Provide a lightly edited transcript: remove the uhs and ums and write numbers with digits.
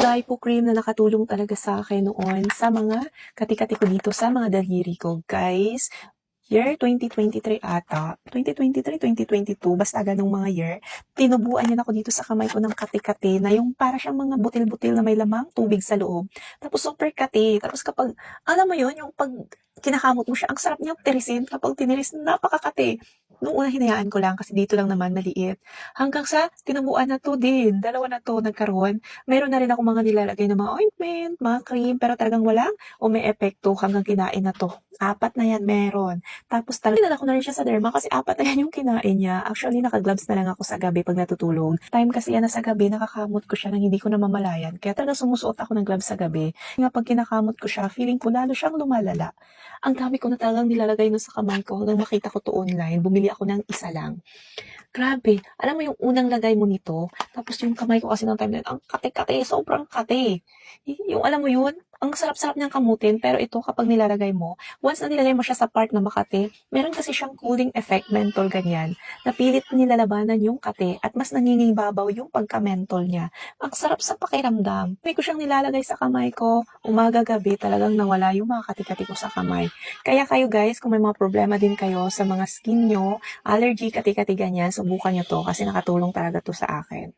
Lipo cream na nakatulong talaga sa akin noon sa mga kati-kati ko dito sa mga daliri ko, guys. Year 2023 ata, 2023, 2022, basta ganong mga year, tinubuan niya ako dito sa kamay ko ng kati-kati na yung para siyang mga butil-butil na may lamang tubig sa loob. Tapos super kati. Tapos kapag, alam mo yun, yung pag kinakamot mo siya, ang sarap niyang tirisin kapag tiniris, napakakati. Noong una hinayaan ko lang kasi dito lang naman maliit. Hanggang sa tinubuan na to din, dalawa na to nagkaroon. Meron na rin ako mga nilalagay na mga ointment, mga cream, pero talagang walang epekto hanggang kinain na to. 4 na yan meron. Tapos talaga dinala ko na rin siya sa derma kasi 4 na yan yung kinain niya. Actually, naka-gloves na lang ako sa gabi pag natutulog. Time kasi yan na sa gabi, nakakamot ko siya nang hindi ko namamalayan. Kaya talaga sumusuot ako ng gloves sa gabi. Nga pag kinakamot ko siya, feeling ko lalo siyang lumalala. Ang dami ko na talagang nilalagay nun sa kamay ko hanggang makita ko to online. Bumili ako ng isa lang. Grabe, alam mo yung unang lagay mo nito, tapos yung kamay ko kasi ng time na yun, ang kate-kate, sobrang kate. Yung alam mo yun, ang sarap-sarap niyang kamutin, pero ito kapag nilalagay mo, once na nilagay mo siya sa part na makate, meron kasi siyang cooling effect, mentol ganyan, na pilit nilalabanan yung kate at mas nangingibabaw yung pagka-mentol niya. Ang sarap sa pakiramdam. May ko siyang nilalagay sa kamay ko, umaga-gabi talagang nawala yung mga kati-kati ko sa kamay. Kaya kayo guys, kung may mga problema din kayo sa mga skin nyo, allergy, kati-kati ganyan, subukan nyo to kasi nakatulong talaga to sa akin.